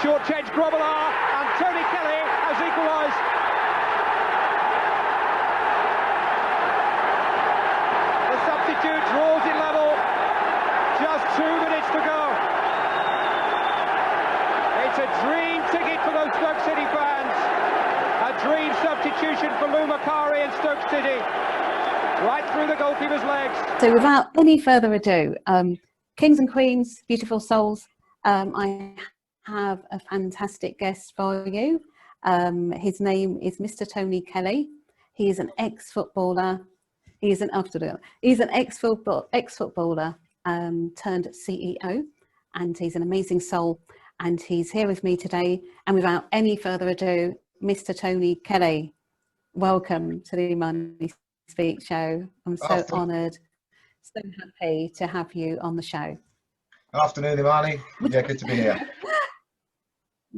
short change Grobbelaar, and Tony Kelly has equalised. The substitute draws it level. Just 2 minutes to go. It's a dream ticket for those Stoke City fans. A dream substitution for Lou Macari and Stoke City. Right through the goalkeeper's legs. So without any further ado, kings and queens, beautiful souls, I have a fantastic guest for you. His name is Mr. Tony Kelly. He is an ex-footballer. He's an ex-footballer turned CEO, and he's an amazing soul. And he's here with me today. And without any further ado, Mr. Tony Kelly, welcome to the Money Speak show. I'm so honoured, so happy to have you on the show. Afternoon, Imani. Yeah, good to be here.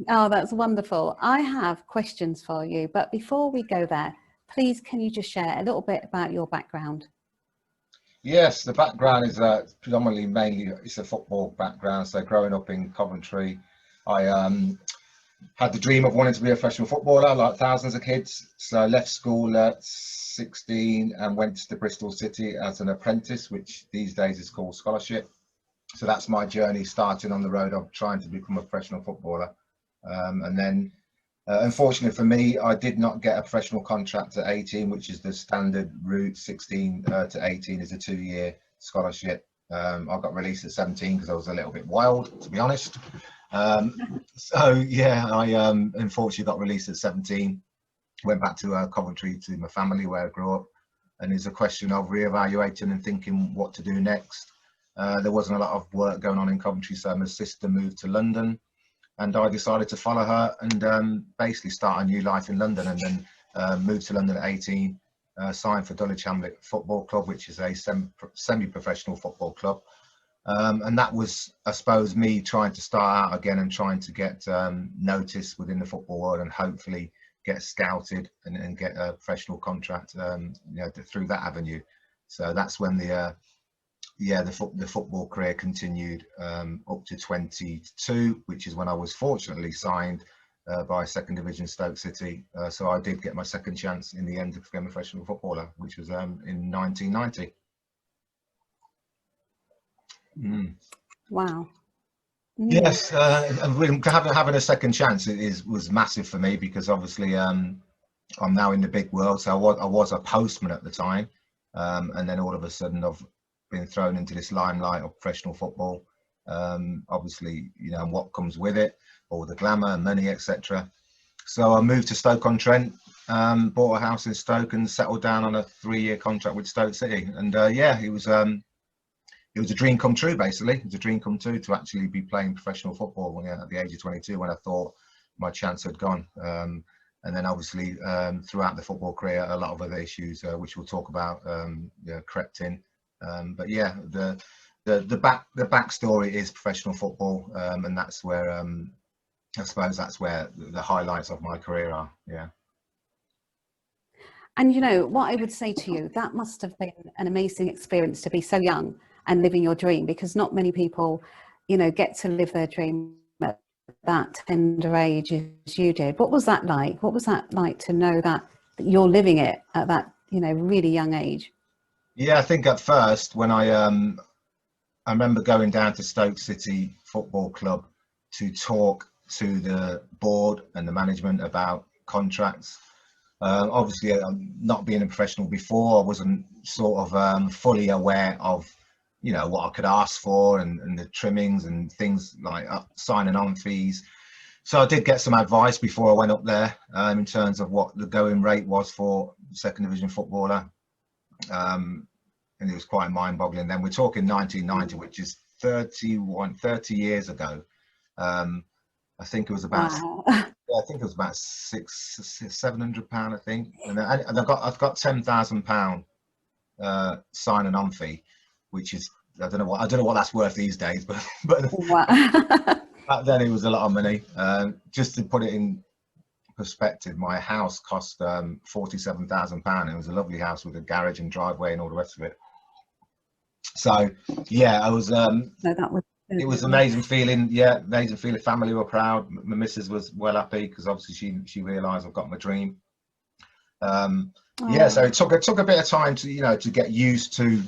Oh, that's wonderful. I have questions for you, but before we go there, please can you just share a little bit about your background? Yes, the background is predominantly mainly it's a football background. So growing up in Coventry, I had the dream of wanting to be a professional footballer like thousands of kids. So I left school at 16 and went to Bristol City as an apprentice, which these days is called scholarship. So that's my journey, starting on the road of trying to become a professional footballer. And then unfortunately for me, I did not get a professional contract at 18, which is the standard route. 16 to 18 is a 2-year scholarship. I got released at 17 because I was a little bit wild, to be honest. So yeah, I unfortunately got released at 17. Went back to Coventry to my family where I grew up, and it's a question of reevaluating and thinking what to do next. There wasn't a lot of work going on in Coventry, so my sister moved to London, and I decided to follow her and basically start a new life in London. And then moved to London at 18, signed for Dulwich Hamlet Football Club, which is a semi-professional football club. And that was, I suppose, me trying to start out again and trying to get notice within the football world and hopefully get scouted and get a professional contract, through that avenue. So that's when the football career continued up to 22, which is when I was fortunately signed by second division Stoke City. So I did get my second chance in the end to become a professional footballer, which was in 1990. Wow. Yes, and having a second chance was massive for me, because obviously I'm now in the big world. So I was a postman at the time, and then all of a sudden I've been thrown into this limelight of professional football. Obviously, and what comes with it, all the glamour, money, etc. So I moved to Stoke-on-Trent, bought a house in Stoke, and settled down on a 3-year contract with Stoke City. And it was a dream come true, basically. It was a dream come true to actually be playing professional football at the age of 22, when I thought my chance had gone. And then obviously throughout the football career, a lot of other issues, which we'll talk about, crept in. But yeah, the backstory is professional football, and that's where I suppose that's where the highlights of my career are. Yeah. And what I would say to you, that must have been an amazing experience to be so young and living your dream, because not many people, get to live their dream at that tender age as you did. What was that like? What was that like to know that you're living it at that, really young age? Yeah, I think at first when I remember going down to Stoke City Football Club to talk to the board and the management about contracts. Obviously, not being a professional before, I wasn't sort of fully aware of what I could ask for and the trimmings and things like signing on fees. So I did get some advice before I went up there in terms of what the going rate was for second division footballer. And it was quite mind-boggling. Then we're talking 1990, which is 30 years ago. I think it was about Wow. I think it was about £700, I think, and I've got £10,000 signing on fee, which is I don't know what that's worth these days, but Wow. back then it was a lot of money. Just to put it in perspective, my house cost £47,000. It was a lovely house with a garage and driveway and all the rest of it. So yeah, I was No, that was it was amazing feeling. Yeah, amazing feeling. Family were proud. My missus was well happy because obviously she realised I've got my dream. Yeah, so it took a bit of time to to get used to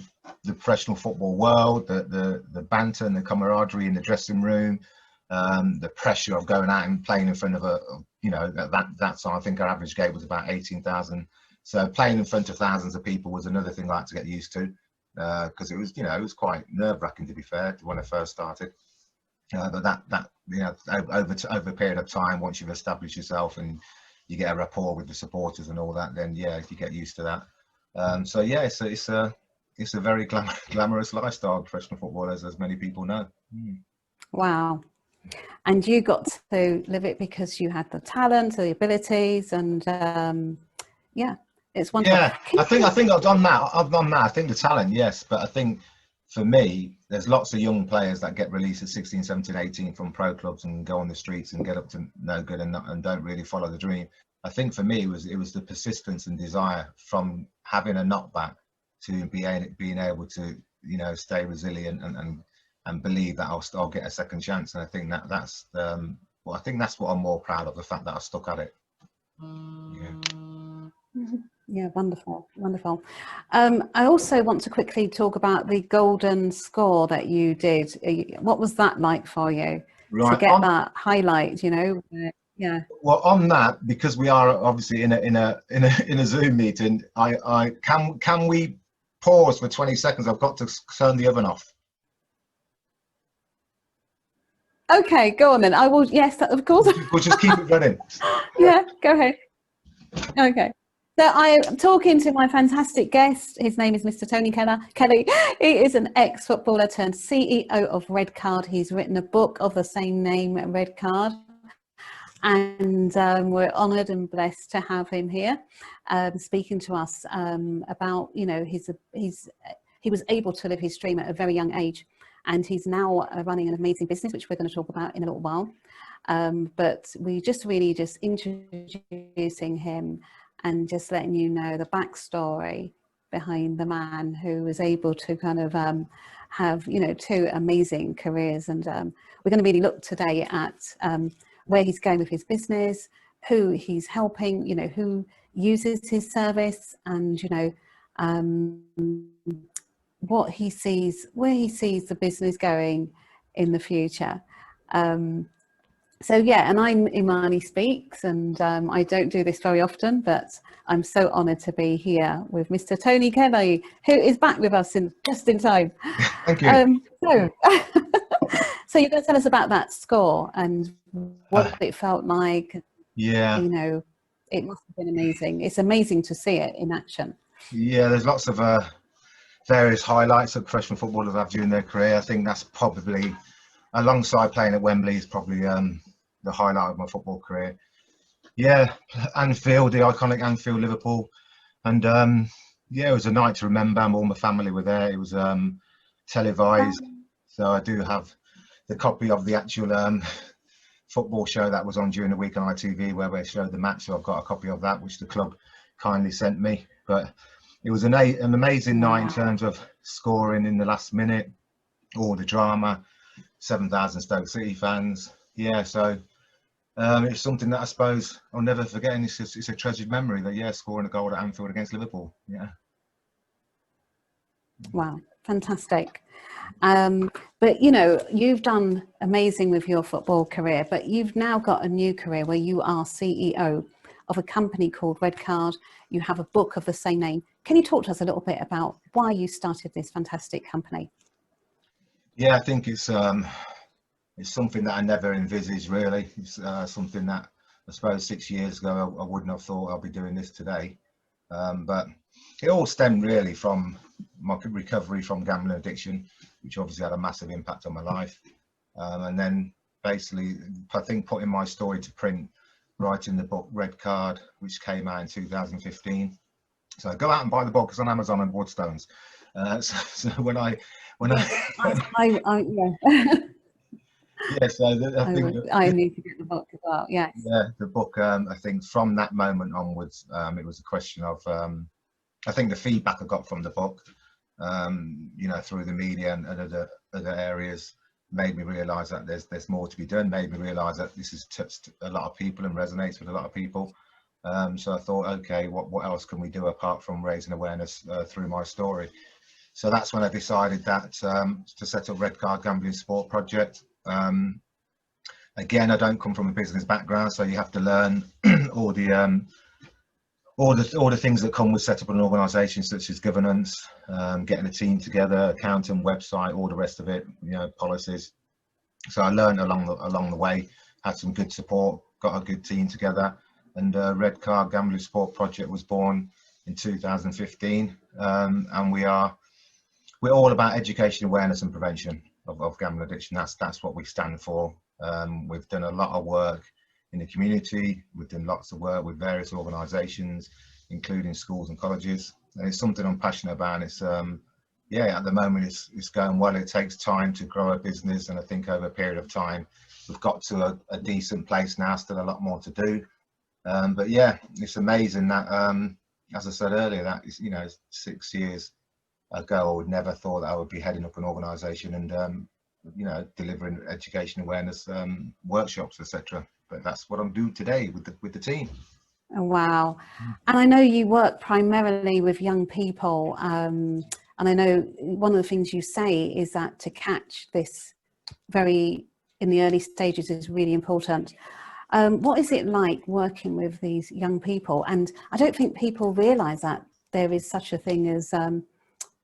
the professional football world, the banter and the camaraderie in the dressing room, the pressure of going out and playing in front of that time I think our average gate was about 18,000. So playing in front of thousands of people was another thing I had to get used to, because it was quite nerve-wracking, to be fair, when I first started. But that over a period of time, once you've established yourself and you get a rapport with the supporters and all that, then yeah, you get used to that. So yeah, it's a very glamorous lifestyle, professional footballers, as many people know. Wow. And you got to live it because you had the talent, the abilities, and yeah, it's wonderful. Yeah, I think I've done that. I think the talent, yes, but I think for me, there's lots of young players that get released at 16, 17, 18 from pro clubs and go on the streets and get up to no good and don't really follow the dream. I think for me, it was the persistence and desire from having a knockback to being able to stay resilient and believe that I'll get a second chance. And I think that's what I'm more proud of, the fact that I stuck at it. Yeah, wonderful. I also want to quickly talk about the golden score that you did. What was that like for you to get that highlight? Yeah. Well, on that, because we are obviously in a Zoom meeting, I can we pause for 20 seconds? I've got to turn the oven off. Okay, go on then. I will. Yes, of course. We'll just keep it running. Yeah, go ahead. Okay. So I am talking to my fantastic guest. His name is Mr. Tony Kelly. He is an ex-footballer turned CEO of Red Card. He's written a book of the same name, Red Card. And we're honoured and blessed to have him here, speaking to us about, he was able to live his dream at a very young age, and he's now running an amazing business, which we're going to talk about in a little while. But we just introducing him and just letting you know the backstory behind the man who was able to kind of have, two amazing careers. And we're going to really look today at where he's going with his business, who he's helping, who uses his service, and, what he sees, where he sees the business going in the future. So yeah, and I'm Imani Speaks, and I don't do this very often, but I'm so honoured to be here with Mr. Tony Kelly, who is back with us just in time. Thank you. So you're going to tell us about that score and what it felt like. Yeah. It must have been amazing. It's amazing to see it in action. Yeah, there's lots of various highlights that professional footballers have during their career. I think that's probably, alongside playing at Wembley, is probably the highlight of my football career. Yeah, Anfield, the iconic Anfield, Liverpool. And yeah, it was a night to remember. All my family were there. It was televised. So I do have the copy of the actual football show that was on during the week on ITV, where they showed the match. So I've got a copy of that, which the club kindly sent me. But it was an amazing night in terms of scoring in the last minute, all the drama, 7,000 Stoke City fans. Yeah, so it's something that I suppose I'll never forget, and it's a treasured memory that, yeah, scoring a goal at Anfield against Liverpool. Yeah. Wow, fantastic. But you've done amazing with your football career, but you've now got a new career where you are CEO of a company called Red Card. You have a book of the same name. Can you talk to us a little bit about why you started this fantastic company? Yeah, I think it's something that I never envisaged, really. It's something that I suppose 6 years ago I wouldn't have thought I'll be doing this today. But it all stemmed really from my recovery from gambling addiction, which obviously had a massive impact on my life. And then basically, I think, putting my story to print, writing the book Red Card, which came out in 2015. So go out and buy the book. It's on Amazon and Woodstones. So when I yeah, so I need to get the book as well. Yes. Yeah, the book. I think from that moment onwards, it was a question of. I think the feedback I got from the book, through the media and other areas, made me realise that there's more to be done. Made me realise that this has touched a lot of people and resonates with a lot of people. So I thought, okay, what else can we do apart from raising awareness through my story? So that's when I decided that to set up Red Card Gambling Support Project. Again, I don't come from a business background, so you have to learn all the things that come with setting up an organisation, such as governance, getting a team together, accountant, website, all the rest of it, you know, policies. So I learned along the way, had some good support, got a good team together, and Red Card Gambling Support Project was born in 2015, and we're all about education, awareness, and prevention of gambling addiction. That's what we stand for. We've done a lot of work in the community. We've done lots of work with various organisations, including schools and colleges. And it's something I'm passionate about. It's yeah, at the moment it's going well. It takes time to grow a business, and I think over a period of time we've got to a decent place now. Still a lot more to do, but yeah, it's amazing that as I said earlier, that is, you know, 6 years ago I would never thought that I would be heading up an organisation and you know, delivering education, awareness workshops, etc. But that's what I'm doing today with the team. Oh, wow. And I know you work primarily with young people, and I know one of the things you say is that to catch this very in the early stages is really important. What is it like working with these young people? And I don't think people realise that there is such a thing as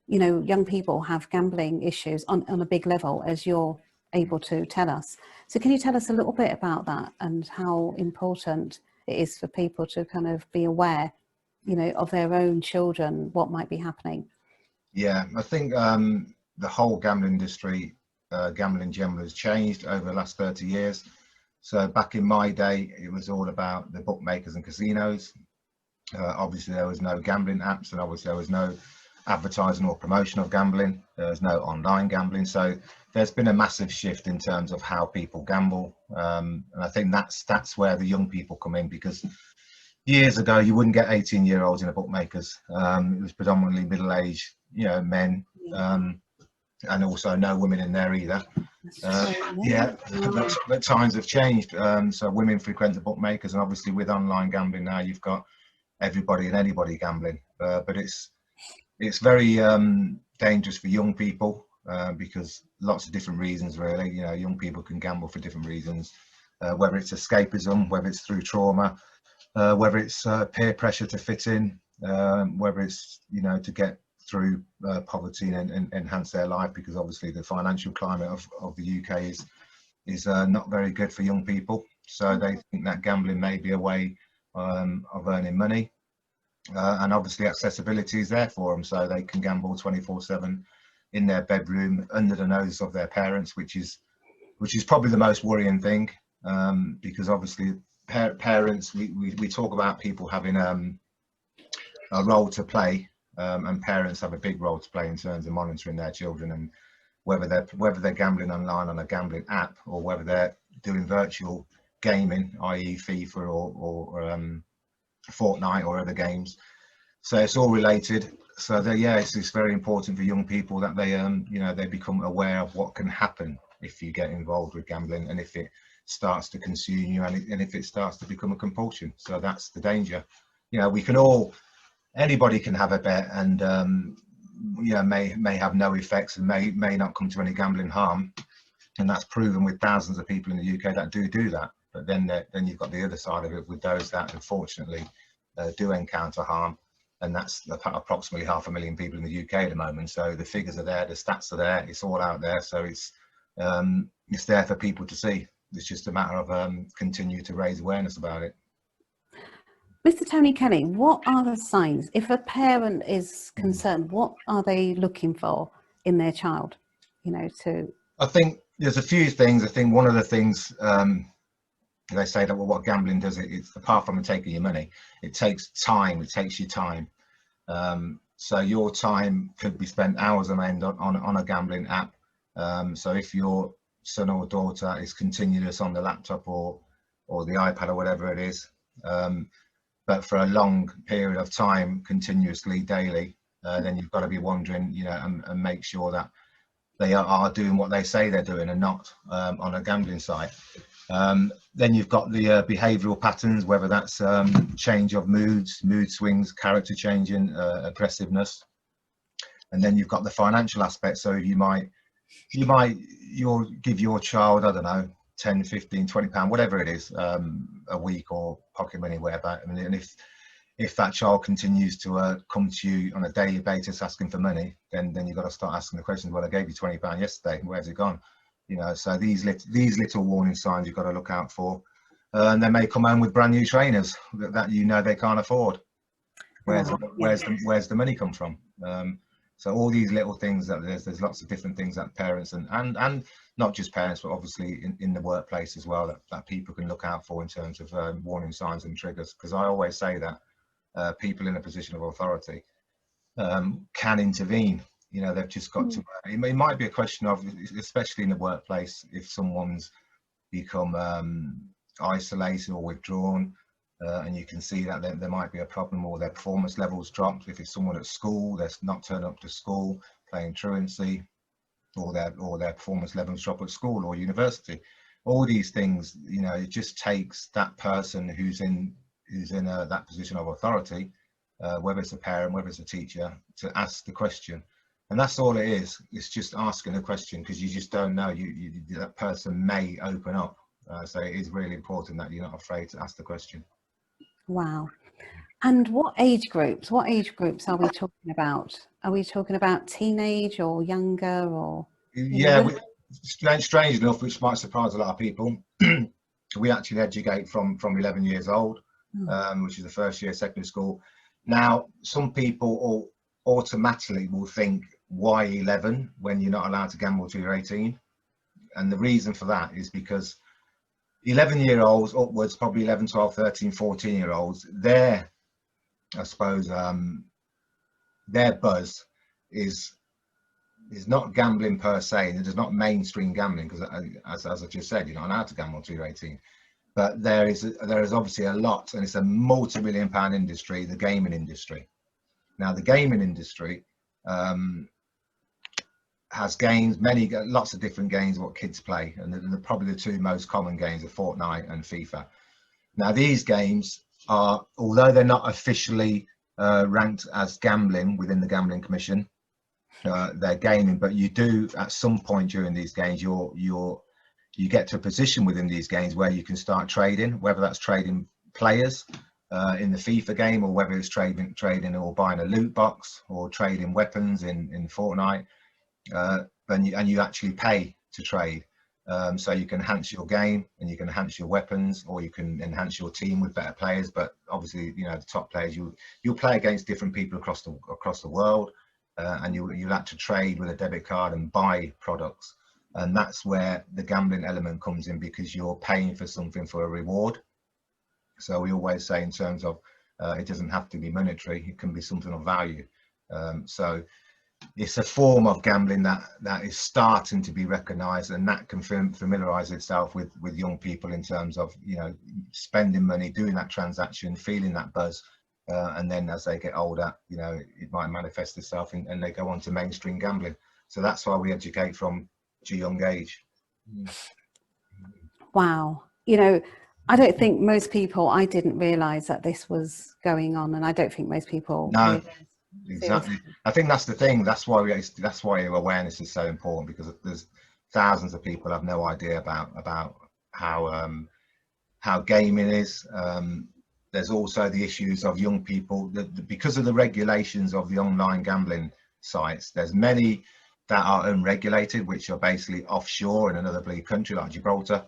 you know, young people have gambling issues on a big level, as you're able to tell us. So can you tell us a little bit about that and how important it is for people to kind of be aware, you know, of their own children, what might be happening? Yeah, I think the whole gambling industry, gambling in general, has changed over the last 30 years. So back in my day, it was all about the bookmakers and casinos. Obviously, there was no gambling apps, and obviously there was no advertising or promotion of gambling. There's no online gambling, so there's been a massive shift in terms of how people gamble, and I think that's where the young people come in, because years ago you wouldn't get 18-year-olds in a bookmakers. It was predominantly middle-aged, you know, men, and also no women in there either. Yeah, but times have changed, so women frequent the bookmakers, and obviously with online gambling now you've got everybody and anybody gambling, but it's very dangerous for young people because lots of different reasons, really. You know, young people can gamble for different reasons, whether it's escapism, whether it's through trauma, whether it's peer pressure to fit in, whether it's, you know, to get through poverty and enhance their life, because obviously the financial climate of the UK is not very good for young people. So they think that gambling may be a way of earning money. And obviously accessibility is there for them, so they can gamble 24/7 in their bedroom under the nose of their parents, which is probably the most worrying thing, because obviously parents, we talk about people having a role to play, and parents have a big role to play in terms of monitoring their children, and whether they're gambling online on a gambling app, or whether they're doing virtual gaming, i.e. FIFA or Fortnite or other games. So it's all related. So yeah, it's very important for young people that they you know, they become aware of what can happen if you get involved with gambling, and if it starts to consume you, and if it starts to become a compulsion. So that's the danger. You know, anybody can have a bet, and you know, may have no effects, and may not come to any gambling harm, and that's proven with thousands of people in the UK that do that. But then you've got the other side of it with those that unfortunately do encounter harm, and that's approximately 500,000 people in the UK at the moment. So the figures are there, the stats are there, it's all out there. So it's there for people to see. It's just a matter of continue to raise awareness about it. Mr. Tony Kelly, what are the signs, if a parent is concerned, what are they looking for in their child, you know, to... I think there's a few things. I think one of the things, they say that, well, what gambling does, it's apart from taking your money, it takes time, it takes your time. So your time could be spent hours on end on a gambling app. So if your son or daughter is continuous on the laptop or the iPad or whatever it is, but for a long period of time, continuously, daily, then you've got to be wondering, you know, and make sure that they are doing what they say they're doing and not on a gambling side. Then you've got the behavioural patterns, whether that's change of moods, mood swings, character changing, aggressiveness. And then you've got the financial aspect. So you'll give your child, I don't know, 10, 15, 20 pound, whatever it is, a week, or pocket money, whatever. I mean, and if that child continues to come to you on a daily basis asking for money, then you've got to start asking the questions. Well, I gave you 20 pound yesterday, where's it gone? You know, so these little warning signs you've got to look out for. And they may come home with brand new trainers that you know they can't afford. Where's the money come from? So all these little things that there's lots of different things that parents and not just parents, but obviously in the workplace as well, that people can look out for in terms of warning signs and triggers. Because I always say that people in a position of authority can intervene. You know, they've just got to. It might be a question of, especially in the workplace, if someone's become isolated or withdrawn. And you can see that there might be a problem, or their performance levels dropped. If it's someone at school, they're not turning up to school, playing truancy, or their performance levels drop at school or university. All these things, you know, it just takes that person who's in that position of authority, whether it's a parent, whether it's a teacher, to ask the question. And that's all it is. It's just asking a question, because you just don't know. That person may open up. So it is really important that you're not afraid to ask the question. Wow. And what age groups are we talking about? Are we talking about teenage or younger, or? Yeah, strange enough, which might surprise a lot of people, we actually educate from 11 years old, which is the first year of secondary school. Now, some people automatically will think, why 11 when you're not allowed to gamble till you're 18? And the reason for that is because 11-year-olds upwards, probably 11, 12, 13, 14-year-olds, their buzz is not gambling per se, and it is not mainstream gambling, because as I just said, you're not allowed to gamble till you're 18. But there is obviously a lot, and it's a multi-million-pound industry, the gaming industry. Now, the gaming industry has games, lots of different games what kids play, and probably the two most common games are Fortnite and FIFA. Now, these games are, although they're not officially ranked as gambling within the Gambling Commission, they're gaming. But you do, at some point during these games, you get to a position within these games where you can start trading, whether that's trading players in the FIFA game, or whether it's trading or buying a loot box, or trading weapons in Fortnite. And you actually pay to trade, so you can enhance your game, and you can enhance your weapons, or you can enhance your team with better players. But obviously, you know, the top players, you'll play against different people across the world, and you'll have to trade with a debit card and buy products. And that's where the gambling element comes in, because you're paying for something for a reward. So we always say, in terms of it doesn't have to be monetary, it can be something of value. So it's a form of gambling that is starting to be recognized, and that can familiarize itself with young people, in terms of, you know, spending money, doing that transaction, feeling that buzz, and then as they get older, you know, it might manifest itself and they go on to mainstream gambling. So that's why we educate from a young age. Wow. You know, I don't think most people, I didn't realize that this was going on, and I don't think most people No. Exactly. I think that's the thing. That's why awareness is so important, because there's thousands of people have no idea about how gaming is. There's also the issues of young people because of the regulations of the online gambling sites. There's many that are unregulated, which are basically offshore in another bleak country like Gibraltar,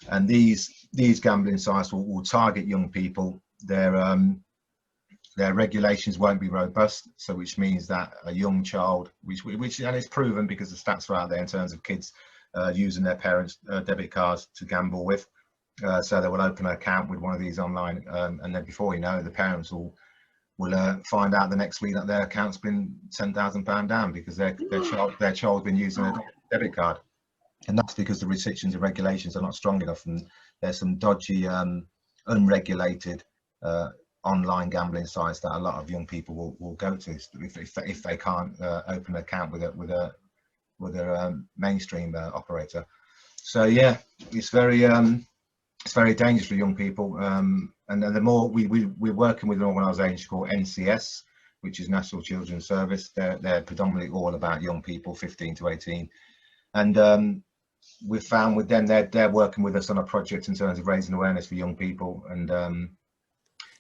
and these gambling sites will target young people. Their regulations won't be robust, so which means that a young child, which and it's proven, because the stats are out there in terms of kids using their parents' debit cards to gamble with. So they will open an account with one of these online, and then before you know, the parents will find out the next week that their account's been £10,000 down, because their child's been using a debit card, and that's because the restrictions and regulations are not strong enough, and there's some dodgy, unregulated online gambling sites that a lot of young people will go to if they can't open an account with mainstream operator. So yeah, it's very dangerous for young people. And then the more we're working with an organisation called NCS, which is National Children's Service. They're predominantly all about young people, 15 to 18, and we've found with them they're working with us on a project in terms of raising awareness for young people. And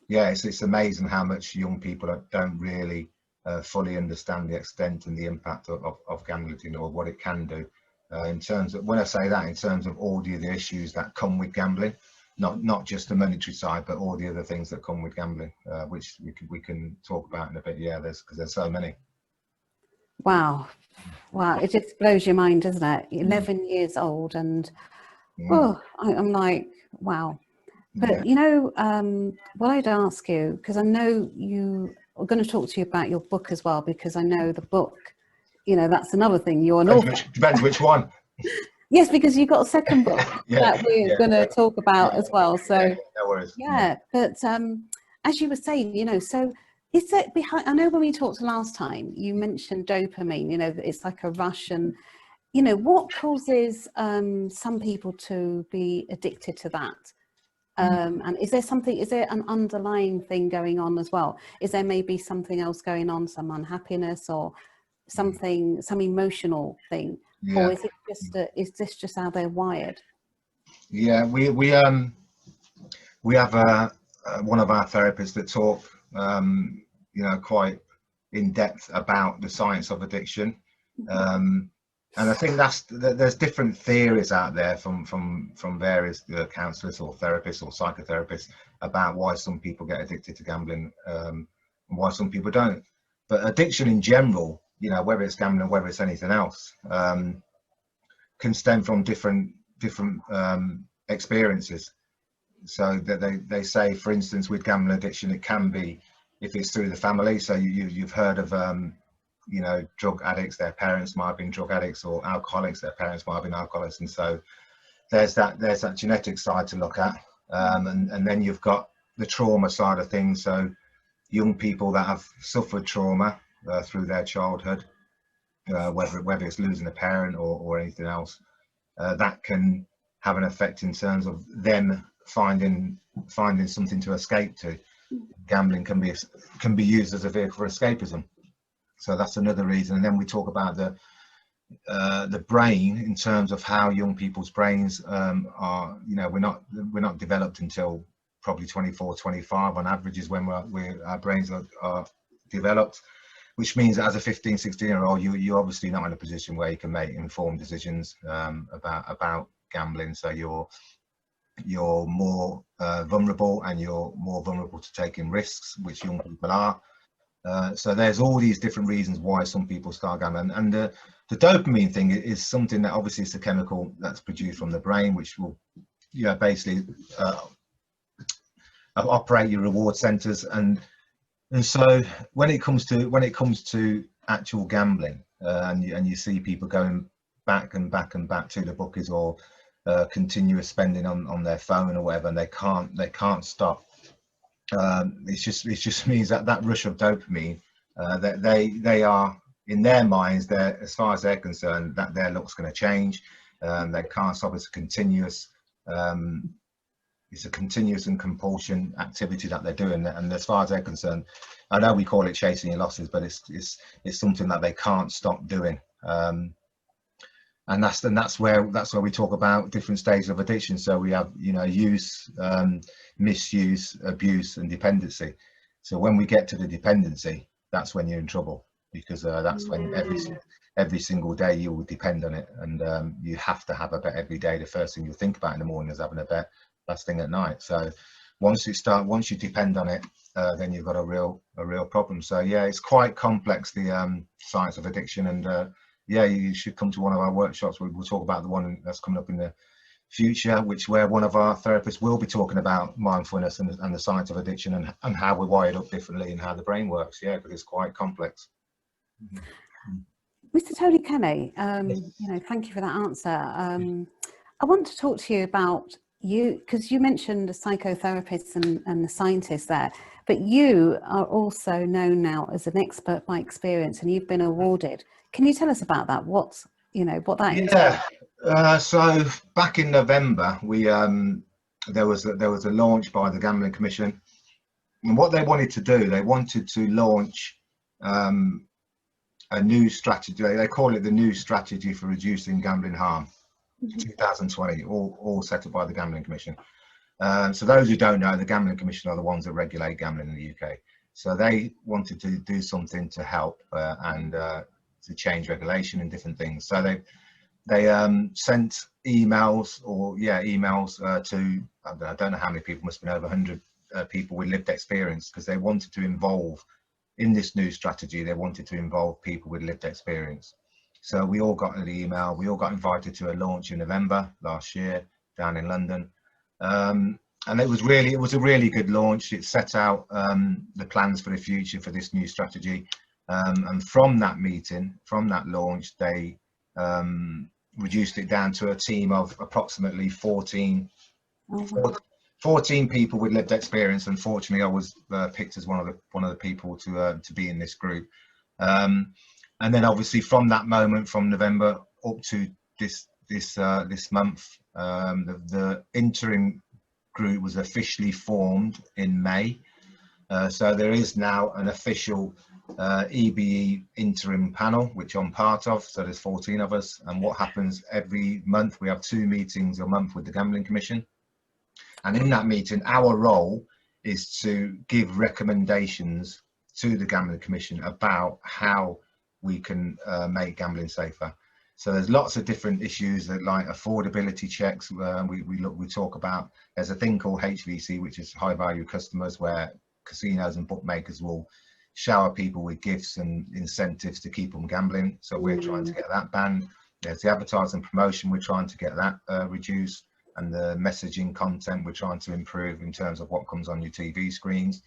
yeah, it's amazing how much young people don't really fully understand the extent and the impact of gambling, or what it can do. In terms of, when I say that, in terms of all the other issues that come with gambling, not just the monetary side, but all the other things that come with gambling, which we can talk about in a bit. Yeah, because there's so many. Wow, it just blows your mind, doesn't it? 11 years old, and I'm like, wow. But you know, what I'd ask you, because I know you are going to talk to you about your book as well, because I know the book, you know, that's another thing. You're an author. Depends which one. Yes, because you've got a second book that we're going to talk about as well. So no worries. Yeah, but as you were saying, you know, so is it behind? I know when we talked last time, you mentioned dopamine. You know, that it's like a rush, and you know, what causes some people to be addicted to that? And is there an underlying thing going on as well? Is there maybe something else going on, some unhappiness or some emotional thing? Yeah. Or is this just how they're wired? Yeah, we have one of our therapists that talk, you know, quite in depth about the science of addiction. And I think there's different theories out there from various counsellors or therapists or psychotherapists about why some people get addicted to gambling, and why some people don't. But addiction in general, you know, whether it's gambling or whether it's anything else, can stem from different experiences. So that they say, for instance, with gambling addiction, it can be if it's through the family. So you've heard of you know, drug addicts, their parents might have been drug addicts, or alcoholics, their parents might have been alcoholics, and so there's that genetic side to look at, and then you've got the trauma side of things. So young people that have suffered trauma through their childhood, whether it's losing a parent or anything else, that can have an effect in terms of them finding something to escape to. Gambling can be used as a vehicle for escapism. So that's another reason. And then we talk about the brain in terms of how young people's brains are. You know, we're not developed until probably 24, 25 on average is when our brains are developed, which means that as a 15, 16-year-old, you're obviously not in a position where you can make informed decisions about gambling. So you're more vulnerable, and you're more vulnerable to taking risks, which young people are. So there's all these different reasons why some people start gambling, and the dopamine thing is something that obviously is a chemical that's produced from the brain, which will, you know, basically operate your reward centers, and so when it comes to actual gambling, and you see people going back and back and back to the bookies, or continuous spending on their phone or whatever, and they can't stop. It just means that rush of dopamine, that they are, in their minds, they're, as far as they're concerned, that their look's going to change. They can't stop. It's a continuous and compulsion activity that they're doing, and as far as they're concerned, I know we call it chasing your losses, but it's something that they can't stop doing. And that's where we talk about different stages of addiction. So we have, you know, use, misuse, abuse, and dependency. So when we get to the dependency, that's when you're in trouble, because that's when every single day you will depend on it, and you have to have a bet every day. The first thing you think about in the morning is having a bet, last thing at night. So once you depend on it, then you've got a real problem. So yeah, it's quite complex, the science of addiction, and yeah, you should come to one of our workshops. We'll talk about the one that's coming up in the future, where one of our therapists will be talking about mindfulness and the science of addiction, and how we're wired up differently and how the brain works. Yeah, because it's quite complex. Mr. Tony Kelly, you know, thank you for that answer. I want to talk to you about you, because you mentioned the psychotherapists and the scientists there, but you are also known now as an expert by experience, and you've been awarded. Can you tell us about that? What you know, what that Yeah. So back in November, we there was a launch by the Gambling Commission, and what they wanted to do, they wanted to launch a new strategy. They call it the new strategy for reducing gambling harm, 2020, all set up by the Gambling Commission. So those who don't know, the Gambling Commission are the ones that regulate gambling in the UK. So they wanted to do something to help and to change regulation and different things. So they sent emails to, I don't know how many people, must have been over 100 people with lived experience, because they wanted to involve, in this new strategy, they wanted to involve people with lived experience. So we all got an email, we all got invited to a launch in November last year down in London. And it was a really good launch. It set out the plans for the future for this new strategy. And from that meeting, from that launch, they reduced it down to a team of approximately 14 people with lived experience. Unfortunately, I was picked as one of the people to be in this group. And then obviously from that moment, from November up to this month, the interim group was officially formed in May. So there is now an official EBE interim panel, which I'm part of. So there's 14 of us, and what happens every month, we have 2 meetings a month with the Gambling Commission. And in that meeting, our role is to give recommendations to the Gambling Commission about how we can make gambling safer. So there's lots of different issues that, like affordability checks. We talk about. There's a thing called HVC, which is high value customers, where casinos and bookmakers will shower people with gifts and incentives to keep them gambling. So we're trying to get that banned. There's the advertising promotion. We're trying to get that reduced, and the messaging content we're trying to improve in terms of what comes on your TV screens.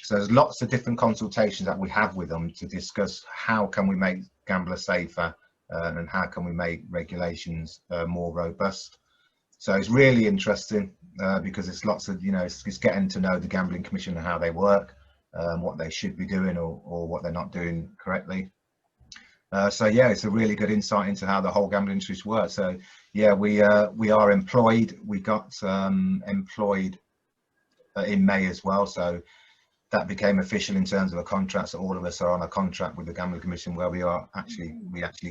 So there's lots of different consultations that we have with them to discuss how can we make gamblers safer, and how can we make regulations more robust. So it's really interesting because it's lots of, it's getting to know the Gambling Commission and how they work, what they should be doing or what they're not doing correctly. So yeah, it's a really good insight into how the whole gambling industry works. So yeah, we are employed. We got employed in May as well. So that became official in terms of a contract. So all of us are on a contract with the Gambling Commission where we actually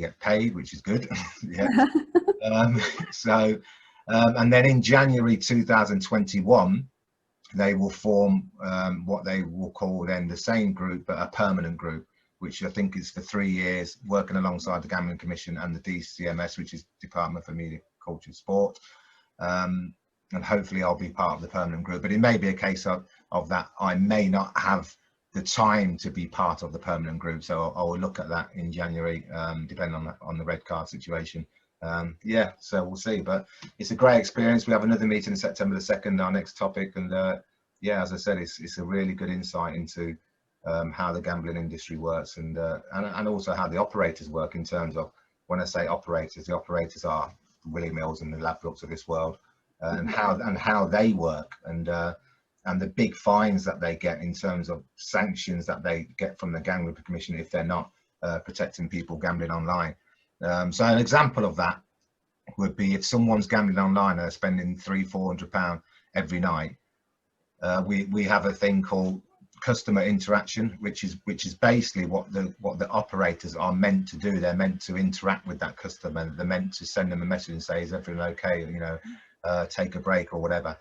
get paid, which is good. Yeah. And then in January 2021, they will form what they will call then the same group, but a permanent group, which I think is for 3 years, working alongside the Gambling Commission and the DCMS, which is Department for Media, Culture and Sport. And hopefully I'll be part of the permanent group, but it may be a case of that I may not have the time to be part of the permanent group. So I will look at that in January, depending on the red card situation. Yeah, so we'll see, but it's a great experience. We have another meeting in September the 2nd, our next topic. And yeah, as I said, it's a really good insight into how the gambling industry works and also how the operators work in terms of, when I say operators, the operators are Willie Mills and the Ladbrokes of this world. And how they work, and the big fines that they get in terms of sanctions that they get from the Gambling Commission if they're not protecting people gambling online. So an example of that would be if someone's gambling online and they're spending £300-400 every night. We have a thing called customer interaction, which is basically what the operators are meant to do. They're meant to interact with that customer. They're meant to send them a message and say, is everything okay? Take a break or whatever.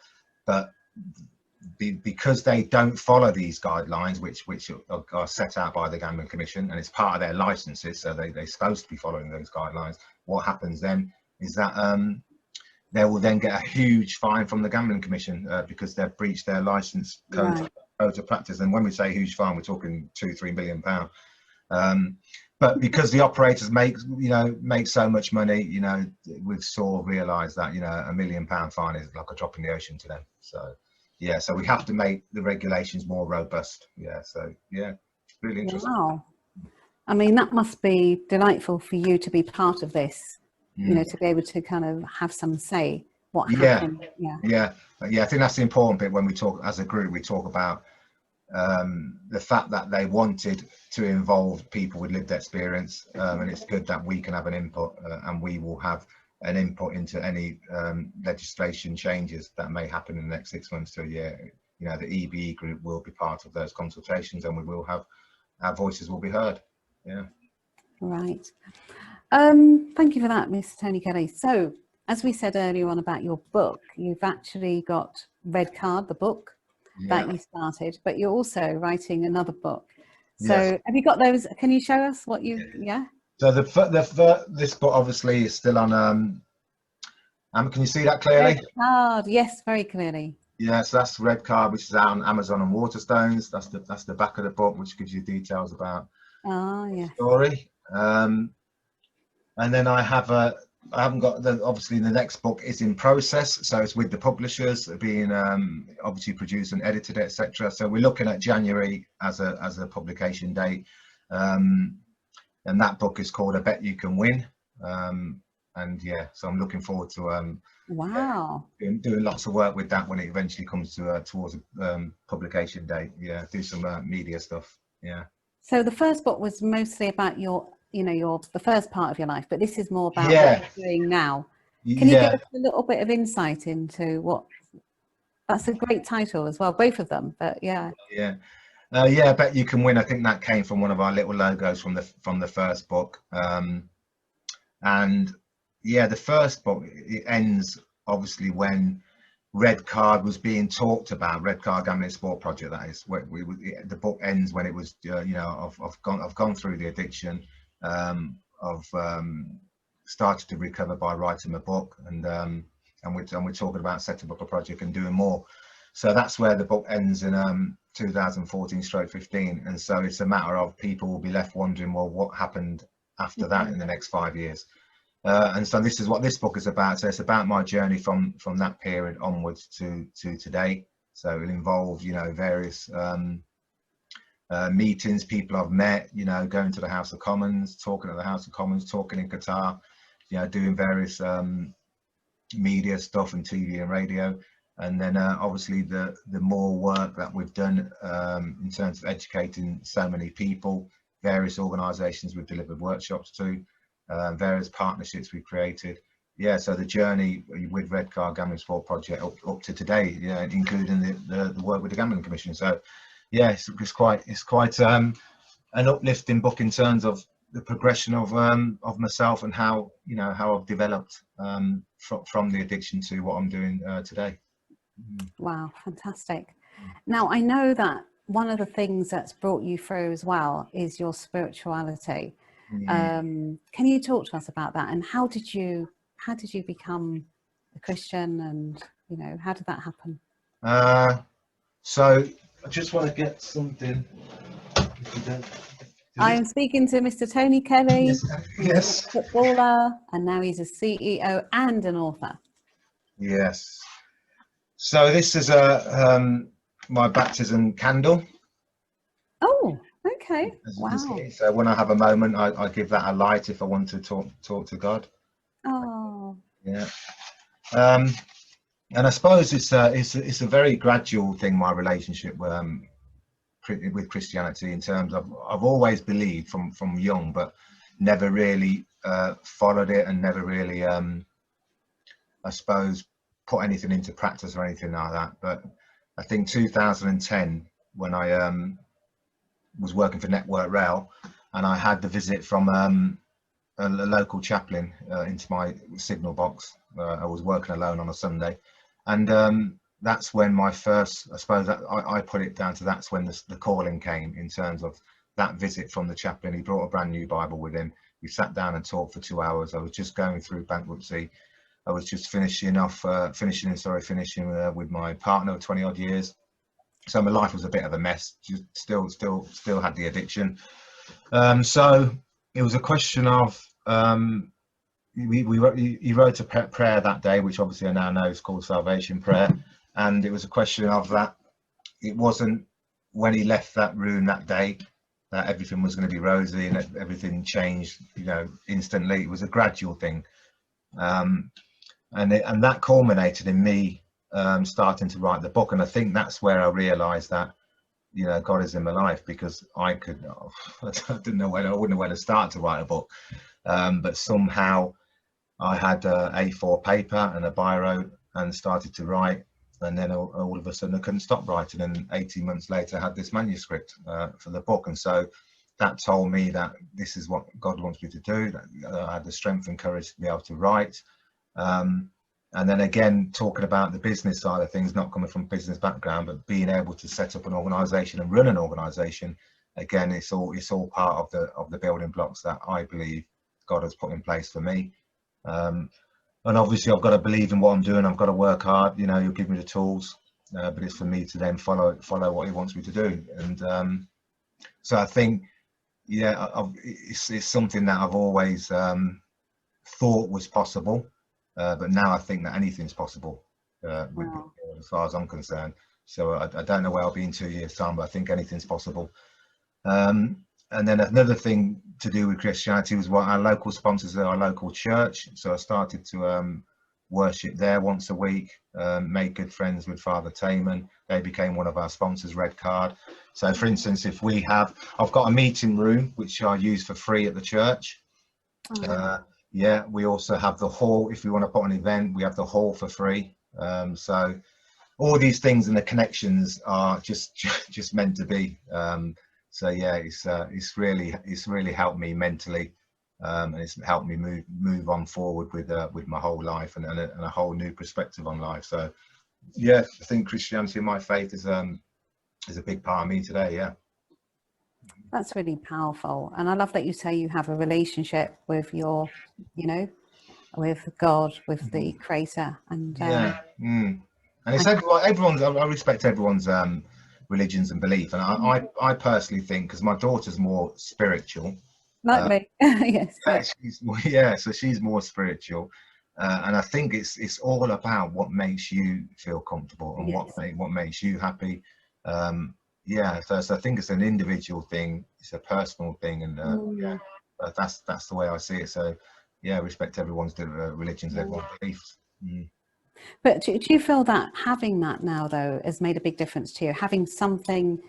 But because they don't follow these guidelines, which are set out by the Gambling Commission, and it's part of their licenses, so they're supposed to be following those guidelines, what happens then is that they will then get a huge fine from the Gambling Commission because they've breached their license code of practice. And when we say huge fine, we're talking £2-3 million. But because the operators make so much money, we've sort of realised that £1 million fine is like a drop in the ocean to them. So yeah, so we have to make the regulations more robust. Yeah, so yeah, really interesting. Wow, I mean, that must be delightful for you to be part of this. To be able to kind of have some say what happened. Yeah. I think that's the important bit when we talk as a group. We talk about the fact that they wanted to involve people with lived experience, and it's good that we can have an input, and we will have an input into any legislation changes that may happen in the next 6 months to a year. You know, the EBE group will be part of those consultations, and we will have, our voices will be heard. Yeah. Right. Thank you for that, Miss Tony Kelly. So, as we said earlier on about your book, you've actually got Red Card, the book that you started, but you're also writing another book. So, Yes. have you got those? Can you show us what you? Yeah. So this book obviously is still on. Can you see that clearly? Red Card, yes, very clearly. Yes, that's Red Card, which is out on Amazon and Waterstones. That's the back of the book, which gives you details about the story. And then I haven't got obviously the next book is in process, so it's with the publishers, being obviously produced and edited, etc. So we're looking at January as a publication date, and that book is called I Bet You Can Win. And yeah, so I'm looking forward to doing lots of work with that when it eventually comes to towards publication date. Yeah, do some media stuff. Yeah. So the first book was mostly about the first part of your life, but this is more about what you're doing now. Can you give us a little bit of insight into what? That's a great title as well, both of them. But yeah. I Bet You Can Win. I think that came from one of our little logos from the first book. And yeah, the first book, it ends obviously when Red Card was being talked about, Red Card Gambling Sport Project, that is. The book ends when it was, I've gone through the addiction, I've started to recover by writing a book, and we're talking about setting up a project and doing more. So that's where the book ends in 2014/15, and so it's a matter of people will be left wondering, well, what happened after that in the next 5 years. And so this is what this book is about. So it's about my journey from that period onwards to today. So it'll involve, various meetings, people I've met, going to the House of Commons, talking at the House of Commons, talking in Qatar, doing various media stuff and TV and radio. And then obviously the more work that we've done in terms of educating so many people, various organisations we've delivered workshops to, various partnerships we've created. Yeah, so the journey with Red Card Gambling Sport Project up to today, including the work with the Gambling Commission. So yeah, it's quite an uplifting book in terms of the progression of myself and how I've developed from the addiction to what I'm doing today. Wow, fantastic. Now I know that one of the things that's brought you through as well is your spirituality. Can you talk to us about that, and how did you become a Christian, and how did that happen? So I just want to get something. I am speaking to Mr. Tony Kelly. Yes. A footballer, and now he's a CEO and an author. Yes. So this is my baptism candle. Oh, okay. Wow. So when I have a moment, I give that a light if I want to talk to God. Oh. Yeah. And I suppose it's a very gradual thing, my relationship with Christianity, in terms of I've always believed from young, but never really followed it, and never really I suppose put anything into practice or anything like that. But I think 2010, when I was working for Network Rail, and I had the visit from a local chaplain into my signal box. I was working alone on a Sunday, and that's when my first, I suppose that I put it down to, that's when the calling came, in terms of that visit from the chaplain. He brought a brand new Bible with him. We sat down and talked for 2 hours. I was just going through bankruptcy. I was just finishing with my partner of 20 odd years. So my life was a bit of a mess. Just still had the addiction. So it was a question of he wrote a prayer that day, which obviously I now know is called salvation prayer. And it was a question of that. It wasn't when he left that room that day that everything was going to be rosy and everything changed, instantly. It was a gradual thing. And that culminated in me starting to write the book. And I think that's where I realized that you know, God is in my life, because I could, I didn't know where, I wouldn't know where to start to write a book. But somehow I had A4 paper and a biro and started to write. And then all of a sudden I couldn't stop writing. And 18 months later I had this manuscript for the book. And so that told me that this is what God wants me to do. That I had the strength and courage to be able to write. And then again, talking about the business side of things, not coming from a business background, but being able to set up an organisation and run an organisation, again, it's all part of the building blocks that I believe God has put in place for me. And obviously I've got to believe in what I'm doing. I've got to work hard. You know, he'll give me the tools, but it's for me to then follow what he wants me to do. And so I think, yeah, it's something that I've always thought was possible, but now I think that anything's possible, Wow. as far as I'm concerned. So I don't know where I'll be in 2 years' time, but I think anything's possible. And then another thing to do with Christianity was what our local sponsors are, our local church. So I started to worship there once a week, made good friends with Father Taman. They became one of our sponsors, Red Card. So for instance, if I've got a meeting room, which I use for free at the church. Yeah, we also have the hall. If we want to put an event, we have the hall for free. So all these things and the connections are just meant to be. So yeah, it's really helped me mentally, and it's helped me move on forward with my whole life and a whole new perspective on life. So yeah, I think Christianity and my faith is a big part of me today. Yeah. That's really powerful. And I love that you say you have a relationship with your, with God, with the Creator. And yeah. And it's everyone's, I respect everyone's religions and belief. And I personally think, because my daughter's more spiritual. like me. Yes. So she's more spiritual. And I think it's all about what makes you feel comfortable and what makes you happy. Yeah, so I think it's an individual thing, it's a personal thing, and yeah, that's the way I see it. So yeah, respect everyone's religions, everyone's beliefs. But do you feel that having that now, though, has made a big difference to you? Having something,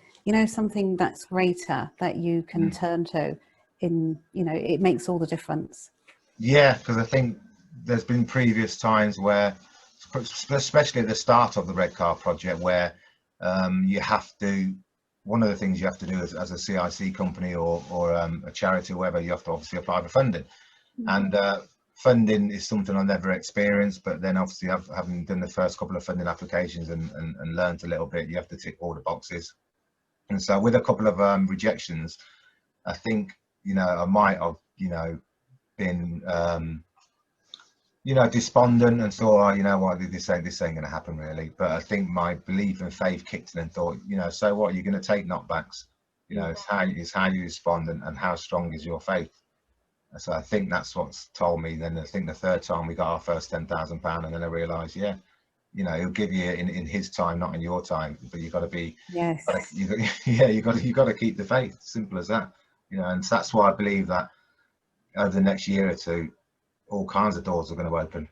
something that's greater that you can turn to, it makes all the difference. Yeah, because I think there's been previous times where, especially at the start of the Red Car project, where you have to, one of the things you have to do as a CIC company or a charity or whatever, you have to obviously apply for funding. And funding is something I never experienced, but then obviously having done the first couple of funding applications and learned a little bit, you have to tick all the boxes. And so with a couple of rejections, I think, I might have, been, despondent and thought, oh, you know what, this ain't going to happen really. But I think my belief and faith kicked in and thought, so what, you're going to take knockbacks. It's how you respond and how strong is your faith. So I think that's what's told me. Then I think the third time we got our first £10,000, and then I realised, he'll give you in his time, not in your time. But you've got to be, you got to keep the faith. Simple as that. And so that's why I believe that over the next year or two, all kinds of doors are going to open.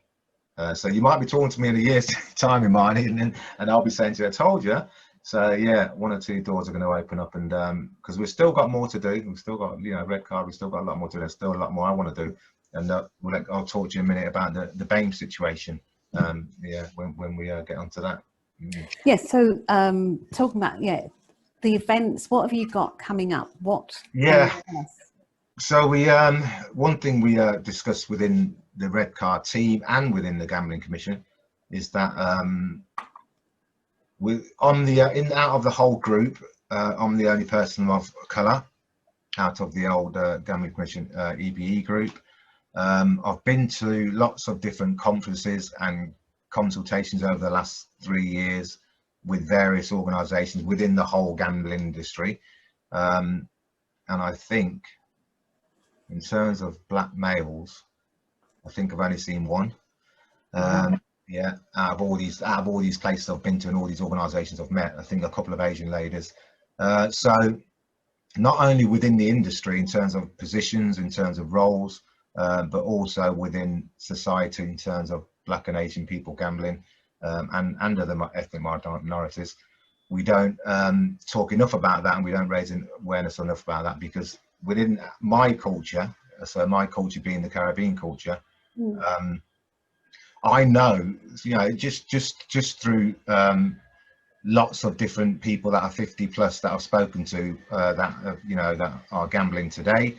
So you might be talking to me in a year's time in mine, and I'll be saying to you, I told you. So yeah, one or two doors are going to open up, and because we've still got more to do. We've still got, Red Card, we've still got a lot more to do. There's still a lot more I want to do, and I'll talk to you in a minute about the BAME situation. When we get onto that. Yes. So talking about the events, what have you got coming up? So we one thing we discussed within the Red Card team and within the Gambling Commission is that out of the whole group, I'm the only person of colour out of the old Gambling Commission EBE group. I've been to lots of different conferences and consultations over the last 3 years with various organisations within the whole gambling industry, and I think in terms of black males, I think I've only seen one. Yeah, out of all these places I've been to and all these organisations I've met, I think a couple of Asian ladies. So not only within the industry in terms of positions, in terms of roles, but also within society in terms of black and Asian people gambling, and other ethnic minorities. we don't talk enough about that, and we don't raise awareness enough about that, because within my culture, so my culture being the Caribbean culture, I know, you know, just through lots of different people that are 50 plus that I've spoken to you know, that are gambling today,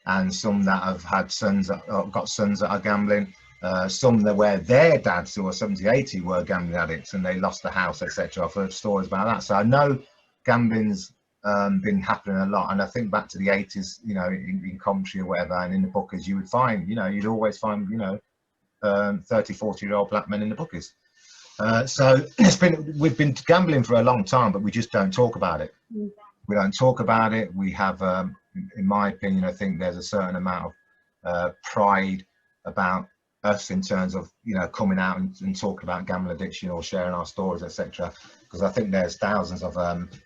and some that have had sons that got sons that are gambling, some that where their dads who are 70, 80 were gambling addicts and they lost the house, etc. I've heard stories about that. So I know gambling's been happening a lot, and I think back to the 80s, you know, in Coventry or whatever, and in the bookies you would find, you know, you'd always find, you know, 30, 40-year-old black men in the bookies. So we've been gambling for a long time, but we just don't talk about it. We don't talk about it. We have, in my opinion, I think there's a certain amount of pride about us in terms of, you know, coming out and talking about gambling addiction or sharing our stories, etc. Because I think there's thousands of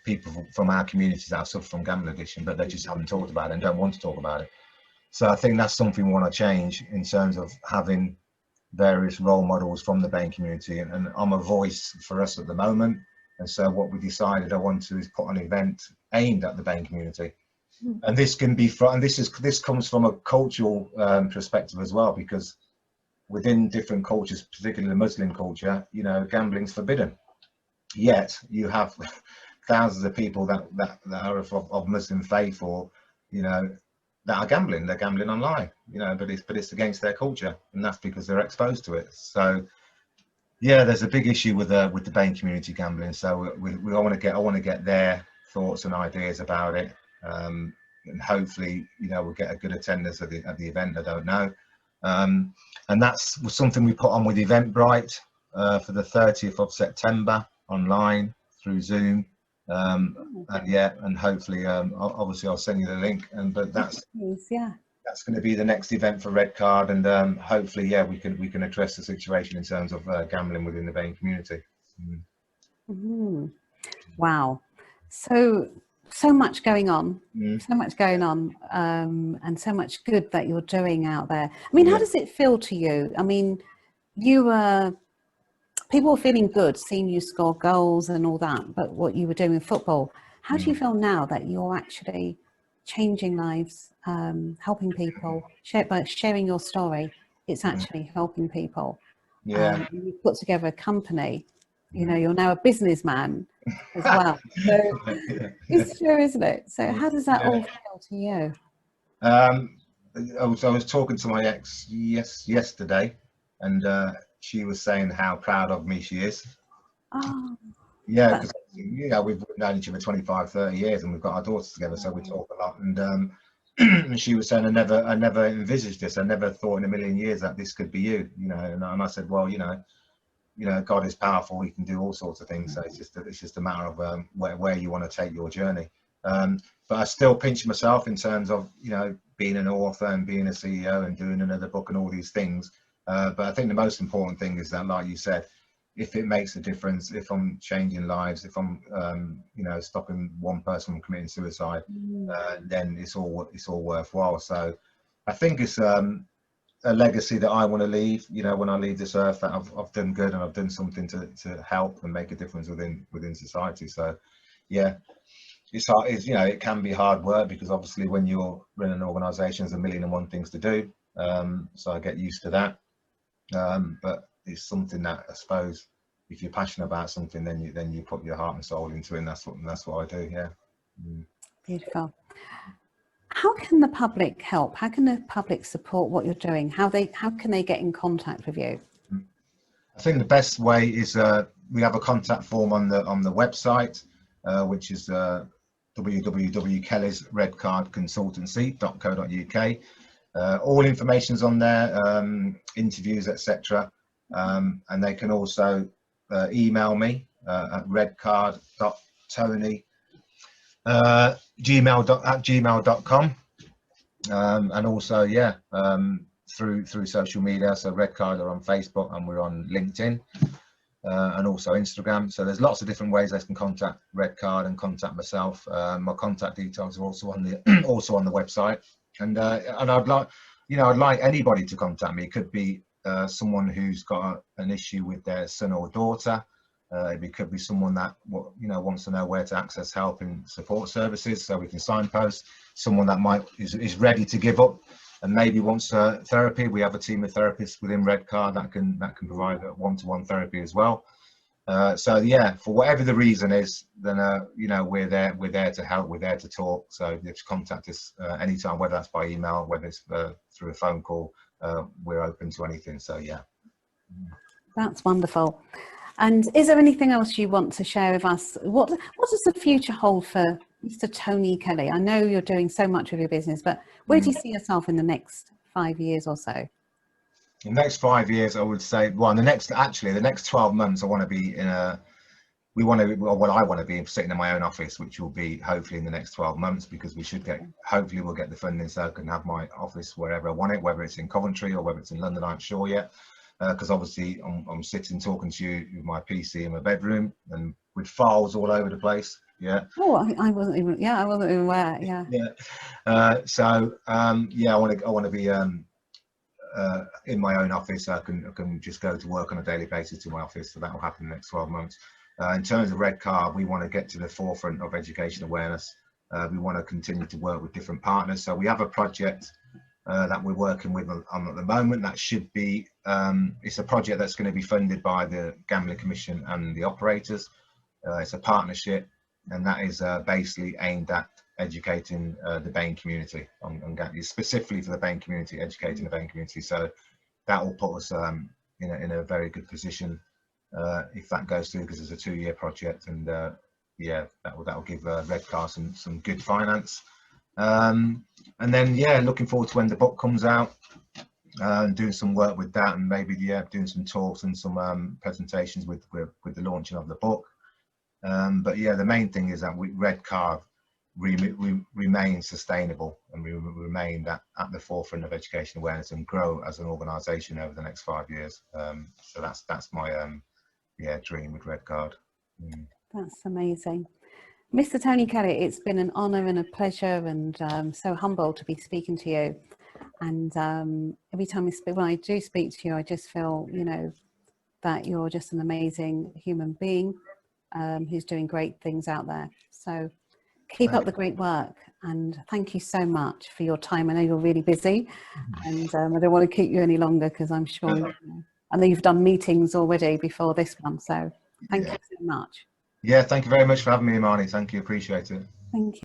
people from our communities that have suffered from gambling addiction, but they just haven't talked about it and don't want to talk about it. So I think that's something we want to change in terms of having various role models from the BAME community, and I'm a voice for us at the moment. And so what we decided I want to is put an event aimed at the BAME community, and this can be from, and this comes from a cultural perspective as well, because within different cultures, particularly the Muslim culture, you know, gambling's forbidden, yet you have thousands of people that are of Muslim faith, or, you know, that are gambling. They're gambling online, you know, but it's against their culture, and that's because they're exposed to it. So yeah, there's a big issue with the BAME community gambling. So I want to get their thoughts and ideas about it, and hopefully, you know, we'll get a good attendance at the event. I don't know, and that's something we put on with Eventbrite for the 30th of September online through Zoom. And yeah, and hopefully, obviously I'll send you the link, and but that's going to be the next event for Red Card, and hopefully, yeah, we can address the situation in terms of gambling within the BAME community. Wow, so much going on, so much going on, and so much good that you're doing out there. I mean, how does it feel to you? I mean, people were feeling good seeing you score goals and all that, but what you were doing in football, how do you feel now that you're actually changing lives, helping people, by sharing your story? It's actually helping people. Yeah. You put together a company, you know, you're now a businessman as well. So it's true, isn't it? So how does that all feel to you? I was talking to my ex yesterday, and she was saying how proud of me she is. Oh, yeah, because we've known each other 25, 30 years, and we've got our daughters together, so we talk a lot. And she was saying, I never envisaged this. I never thought in a million years that this could be you. You know, and I said, well, you know, God is powerful. He can do all sorts of things. So it's just a matter of where you want to take your journey. But I still pinch myself in terms of, you know, being an author and being a CEO and doing another book and all these things. But I think the most important thing is that, like you said, if it makes a difference, if I'm changing lives, if I'm, you know, stopping one person from committing suicide, then it's all worthwhile. So I think it's a legacy that I want to leave. You know, when I leave this earth, that I've done good and I've done something to help and make a difference within society. So yeah. It's hard, you know, it can be hard work, because obviously when you're running an organisation, there's a million and one things to do. So I get used to that. But it's something that, I suppose, if you're passionate about something, then you put your heart and soul into it, and that's what I do. Yeah. Beautiful. How can the public help? How can the public support what you're doing? How can they get in contact with you? I think the best way is we have a contact form on the website, which is www.kellysredcardconsultancy.co.uk. All information's on there, interviews, etc. And they can also email me at redcard.tony@gmail.com, and also through social media. So Red Card are on Facebook, and we're on LinkedIn, and also Instagram. So there's lots of different ways they can contact Red Card and contact myself. My contact details are also on the website. And I'd like anybody to contact me. It could be someone who's got an issue with their son or daughter. It could be someone that wants to know where to access help and support services, so we can signpost. Someone that is ready to give up and maybe wants therapy. We have a team of therapists within Redcar that can provide one-to-one therapy as well. So yeah, for whatever the reason is, then we're there to help, we're there to talk. So just contact us anytime, whether that's by email, whether it's through a phone call. We're open to anything. So yeah. That's wonderful. And is there anything else you want to share with us? What does the future hold for Mr. Tony Kelly? I know you're doing so much with your business, but where do you see yourself in the next 5 years or so? In the next 5 years, I would say, well, the next 12 months, I want to be I want to be sitting in my own office, which will be hopefully in the next 12 months, because hopefully we'll get the funding so I can have my office wherever I want it, whether it's in Coventry or whether it's in London, I'm not sure yet. Because obviously I'm sitting talking to you with my PC in my bedroom and with files all over the place. Yeah. Oh, I wasn't even aware. Yeah. Yeah. I want to be in my own office. I can just go to work on a daily basis to my office. So that will happen in the next 12 months. In terms of Redcar, we want to get to the forefront of education awareness. We want to continue to work with different partners. So we have a project that we're working with on at the moment. That should be, it's a project that's going to be funded by the Gambling Commission and the operators. It's a partnership, and that is basically aimed at educating the Bain community, specifically for the Bain community, educating the Bain community. So that will put us in a very good position if that goes through, because it's a 2-year project, and yeah, that will give Redcar some good finance. And then yeah, looking forward to when the book comes out, and doing some work with that, and maybe doing some talks and some presentations with the launching of the book. But yeah, the main thing is that Redcar remain sustainable, and we remain at the forefront of education awareness and grow as an organisation over the next 5 years. So that's my dream with Redcar. That's amazing. Mr. Tony Kelly, it's been an honour and a pleasure, and so humble to be speaking to you. And every time when I do speak to you, I just feel, that you're just an amazing human being who's doing great things out there. So keep up the great work, and thank you so much for your time. I know you're really busy, and I don't want to keep you any longer, because I'm sure I know you've done meetings already before this one. So thank you so much. Yeah, thank you very much for having me, Imani. Thank you, appreciate it. Thank you.